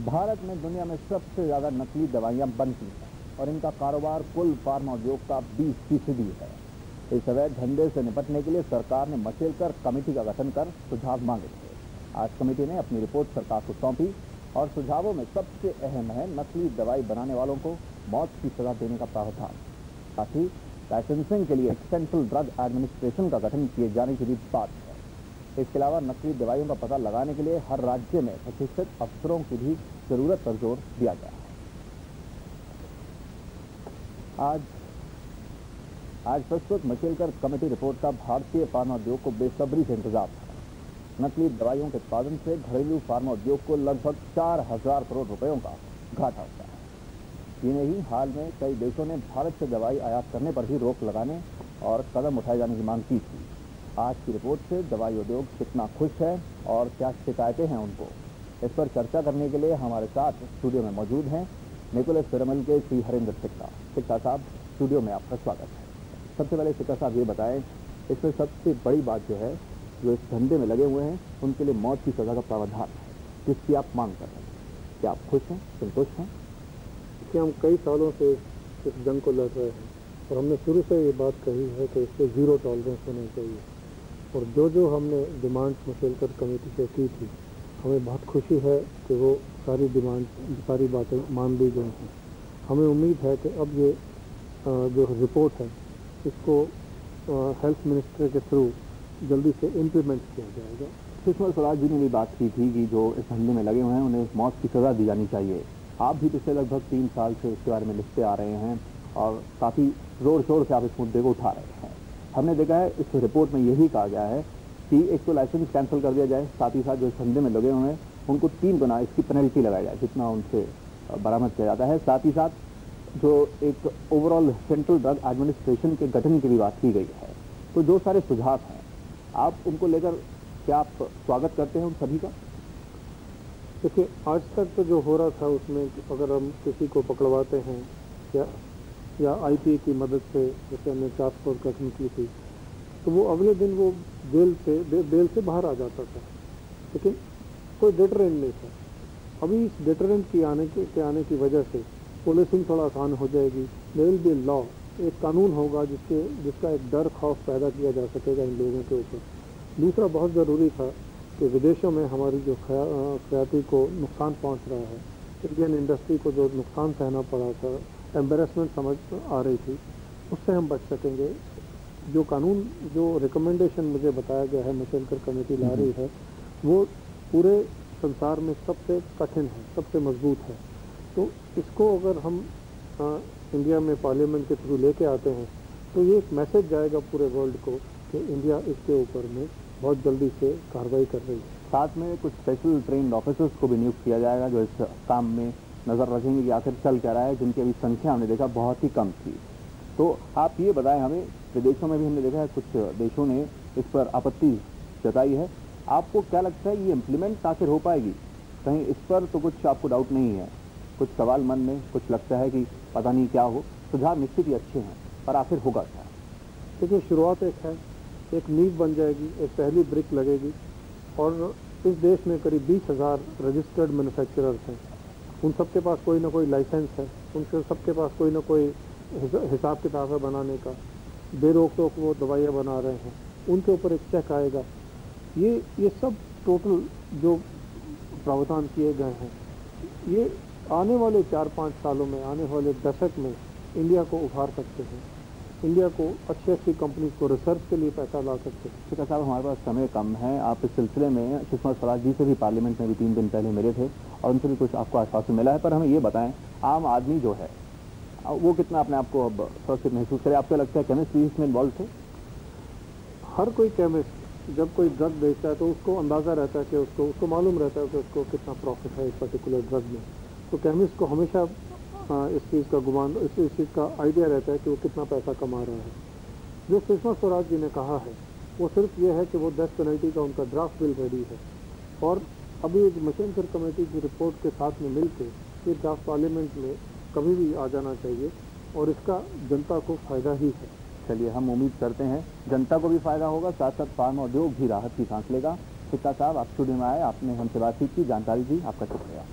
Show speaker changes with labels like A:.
A: भारत में दुनिया में सबसे ज़्यादा नकली दवाइयां बनती हैं और इनका कारोबार कुल फार्मा उद्योग का 20% है। इस अवैध धंधे से निपटने के लिए सरकार ने मचेलकर कमेटी का गठन कर सुझाव मांगे थे। आज कमेटी ने अपनी रिपोर्ट सरकार को सौंपी और सुझावों में सबसे अहम है नकली दवाई बनाने वालों को मौत की सजा देने का प्रावधान। साथ ही लाइसेंसिंग के लिए सेंट्रल ड्रग एडमिनिस्ट्रेशन का गठन किए जाने की भी बात है। इसके अलावा नकली दवाइयों का पता लगाने के लिए हर राज्य में प्रशिक्षित अफसरों की भी जरूरत पर जोर दिया गया है। आज प्रस्तुत मचेलकर कमेटी रिपोर्ट का भारतीय फार्मा उद्योग को बेसब्री से इंतजार था। नकली दवाइयों के उत्पादन से घरेलू फार्मा उद्योग को लगभग 4,000 करोड़ रुपयों का घाटा होता है। ये नहीं, हाल में कई देशों ने भारत से दवाई आयात करने पर भी रोक लगाने और कदम उठाए जाने की मांग की थी। आज की रिपोर्ट से दवाई उद्योग कितना खुश है और क्या शिकायतें हैं उनको, इस पर चर्चा करने के लिए हमारे साथ स्टूडियो में मौजूद हैं निकोलस पिरामल के श्री हरेंद्र सिक्का। सिक्का साहब, स्टूडियो में आपका स्वागत है। सबसे पहले सिक्का साहब ये बताएं, इसमें सबसे बड़ी बात जो है, जो इस धंधे में लगे हुए हैं उनके लिए मौत की सजा का प्रावधान है, जिसकी आप मांग कर रहे हैं। क्या आप खुश हैं, संतुष्ट हैं?
B: कि हम कई सालों से इस जंग को लड़ रहे हैं और हमने शुरू से ये बात कही है कि इस पर ज़ीरो टॉलरेंस होनी चाहिए। और जो हमने डिमांड्स मचेलकर कमेटी से की थी, हमें बहुत खुशी है कि वो सारी बातें मान ली गई हैं। हमें उम्मीद है कि अब ये जो रिपोर्ट है इसको हेल्थ मिनिस्ट्री के थ्रू जल्दी से इम्प्लीमेंट किया जाएगा।
A: सुषमा स्वराज जी ने भी बात की थी कि जो इस धंधे में लगे हुए हैं उन्हें मौत की सजा दी जानी चाहिए। आप भी पिछले लगभग 3 साल से इसके बारे में लिखते आ रहे हैं और काफ़ी जोर शोर से आप इस मुद्दे को उठा रहे हैं। हमने देखा है इस रिपोर्ट में यही कहा गया है कि एक तो लाइसेंस कैंसिल कर दिया जाए, साथ ही साथ जो इस धंधे में लगे हुए हैं उनको 3 गुना इसकी पेनल्टी लगाई जाए जितना उनसे बरामद किया जाता है। साथ ही साथ जो एक ओवरऑल सेंट्रल ड्रग एडमिनिस्ट्रेशन के गठन की भी बात की गई है। तो जो सारे सुझाव हैं, आप उनको लेकर क्या आप स्वागत करते हैं उन सभी का?
B: देखिए, आज तक तो जो हो रहा था उसमें अगर हम किसी को पकड़वाते हैं या आईपी की मदद से, जैसे हमने टास्क फोर्स गठन की थी, तो वो अगले दिन वो बेल से बाहर आ जाता था, लेकिन कोई डिटरेंट नहीं था। अभी इस डिटरेंट के आने की वजह से पुलिसिंग थोड़ा आसान हो जाएगी। देयर विल बी लॉ, एक कानून होगा जिसका एक डर खौफ पैदा किया जा सकेगा इन लोगों के ऊपर। दूसरा बहुत ज़रूरी था कि विदेशों में हमारी जो ख्याति को नुकसान पहुंच रहा है, इंडियन इंडस्ट्री को जो नुकसान सहना पड़ा था, एम्बेरसमेंट समझ आ रही थी, उससे हम बच सकेंगे। जो कानून, जो रिकमेंडेशन मुझे बताया गया है मचेलकर कमेटी ला रही है, वो पूरे संसार में सबसे कठिन है, सबसे मजबूत है। तो इसको अगर हम इंडिया में पार्लियामेंट के थ्रू लेके आते हैं तो ये एक मैसेज जाएगा पूरे वर्ल्ड को कि इंडिया इसके ऊपर में बहुत जल्दी से कार्रवाई कर रही है।
A: साथ में कुछ स्पेशल ट्रेन्ड ऑफिसर्स को भी नियुक्त किया जाएगा जो इस काम में नज़र रखेंगे कि आखिर चल क्या रहा है, जिनकी अभी संख्या हमने देखा बहुत ही कम थी। तो आप ये बताएं हमें, विदेशों में भी हमने देखा है कुछ देशों ने इस पर आपत्ति जताई है। आपको क्या लगता है ये इम्प्लीमेंट आखिर हो पाएगी? कहीं इस पर तो कुछ आपको डाउट नहीं है? कुछ सवाल मन में, कुछ लगता है कि पता नहीं क्या हो? सुझाव निश्चित ही अच्छे हैं, पर आखिर होगा क्या?
B: देखिए, शुरुआत एक नींव बन जाएगी, एक पहली ब्रिक लगेगी और इस देश में करीब 20,000 रजिस्टर्ड मैन्युफैक्चरर्स हैं। उन सबके पास कोई ना कोई लाइसेंस है, उनके सबके पास कोई ना कोई हिसाब किताब है बनाने का, बेरोक टोक वो दवाइयाँ बना रहे हैं, उनके ऊपर एक चेक आएगा। ये सब टोटल जो प्रावधान किए गए हैं, ये आने वाले 4-5 सालों में, आने वाले दशक में इंडिया को उभार सकते हैं। इंडिया को अच्छी कंपनीज को रिसर्च के लिए पैसा ला सकते हैं।
A: ठीक है साहब, हमारे पास समय कम है। आप इस सिलसिले में सुषमा स्वराज जी से भी पार्लियामेंट में भी 3 दिन पहले मिले थे और उनसे भी कुछ आपको आश्वासन मिला है, पर हमें ये बताएं, आम आदमी जो है वो कितना अपने आप को अब सुरक्षित महसूस करे? आपको लगता है केमिस्ट भी इसमें इन्वॉल्व थे?
B: हर कोई केमिस्ट जब कोई ड्रग बेचता है तो उसको अंदाज़ा रहता है कि उसको मालूम रहता है कि उसको कितना प्रॉफिट है इस पर्टिकुलर ड्रग में। तो केमिस्ट को हमेशा इस चीज़ का गुमान, इस चीज़ का आइडिया रहता है कि वो कितना पैसा कमा रहा है। जो सुषमा स्वराज जी ने कहा है वो सिर्फ ये है कि वो डेथ पेनल्टी का उनका ड्राफ्ट बिल रेडी है और अभी मचेलकर कमेटी की रिपोर्ट के साथ में मिलकर ये ड्राफ्ट पार्लियामेंट में कभी भी आ जाना चाहिए और इसका जनता को फ़ायदा ही है।
A: चलिए, हम उम्मीद करते हैं जनता को भी फ़ायदा होगा, साथ साथ फार्मा उद्योग भी राहत की सांस लेगा। सिक्का साहब, आप स्टूडियो में आए, आपने हमसे बातचीत की, जानकारी दी, आपका शुक्रिया।